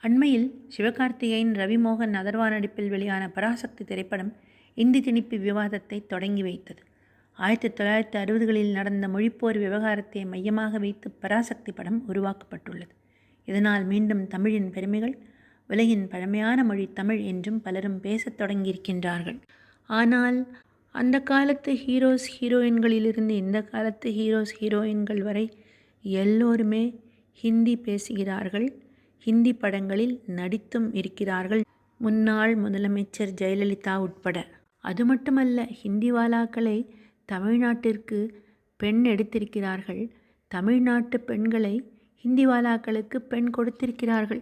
அண்மையில் சிவகார்த்திகேயன், ரவிமோகன், அதர்வா நடிப்பில் வெளியான பராசக்தி திரைப்படம் இந்தி திணிப்பு விவாதத்தை தொடங்கி வைத்தது. 1960களில் நடந்த மொழிப்போர் விவகாரத்தை மையமாக வைத்து பராசக்தி படம் உருவாக்கப்பட்டுள்ளது. இதனால் மீண்டும் தமிழின் பெருமைகள், உலகின் பழமையான மொழி தமிழ் என்றும் பலரும் பேசத் தொடங்கியிருக்கின்றார்கள். ஆனால் அந்த காலத்து ஹீரோஸ் ஹீரோயின்களிலிருந்து இந்த காலத்து ஹீரோஸ் ஹீரோயின்கள் வரை எல்லோருமே ஹிந்தி பேசுகிறார்கள். ஹிந்தி படங்களில் நடித்தும் இருக்கிறார்கள். முன்னாள் முதலமைச்சர் ஜெயலலிதா உட்பட. அது மட்டுமல்ல, ஹிந்திவாலாக்களை தமிழ்நாட்டிற்கு பெண் எடுத்திருக்கிறார்கள். தமிழ்நாட்டு பெண்களை ஹிந்திவாலாக்களுக்கு பெண் கொடுத்திருக்கிறார்கள்.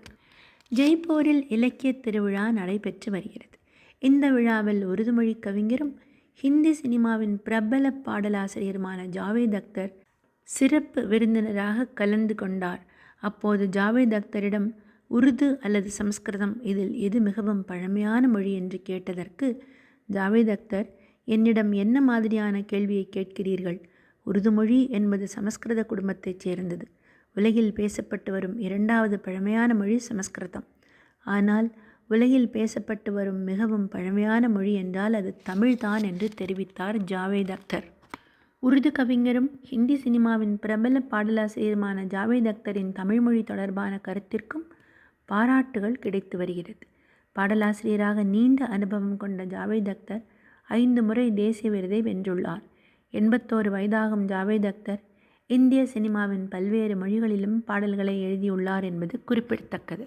ஜெய்ப்பூரில் இலக்கிய திருவிழா நடைபெற்று வருகிறது. இந்த விழாவில் உருதுமொழி கவிஞரும் ஹிந்தி சினிமாவின் பிரபல பாடலாசிரியருமான ஜாவேத் அக்தர் சிறப்பு விருந்தினராக கலந்து கொண்டார். அப்போது ஜாவேத் அக்தரிடம் உருது அல்லது சமஸ்கிருதம், இதில் எது மிகவும் பழமையான மொழி என்று கேட்டதற்கு ஜாவேத் அக்தர், என்னிடம் என்ன மாதிரியான கேள்வியை கேட்கிறீர்கள்? உருது மொழி என்பது சமஸ்கிருத குடும்பத்தைச் சேர்ந்தது. உலகில் பேசப்பட்டு வரும் 2வது பழமையான மொழி சமஸ்கிருதம். ஆனால் உலகில் பேசப்பட்டு வரும் மிகவும் பழமையான மொழி என்றால் அது தமிழ்தான் என்று தெரிவித்தார் ஜாவேத் அக்தர். உருது கவிஞரும் ஹிந்தி சினிமாவின் பிரபல பாடலாசிரியருமான ஜாவேத் அக்தரின் தமிழ்மொழி தொடர்பான கருத்திற்கும் பாராட்டுகள் கிடைத்து வருகிறது. பாடலாசிரியராக நீண்ட அனுபவம் கொண்ட ஜாவேத் அக்தர் 5 முறை தேசிய விருதை வென்றுள்ளார். 81 வயதாகும் ஜாவேத் அக்தர் இந்திய சினிமாவின் பல்வேறு மொழிகளிலும் பாடல்களை எழுதியுள்ளார் என்பது குறிப்பிடத்தக்கது.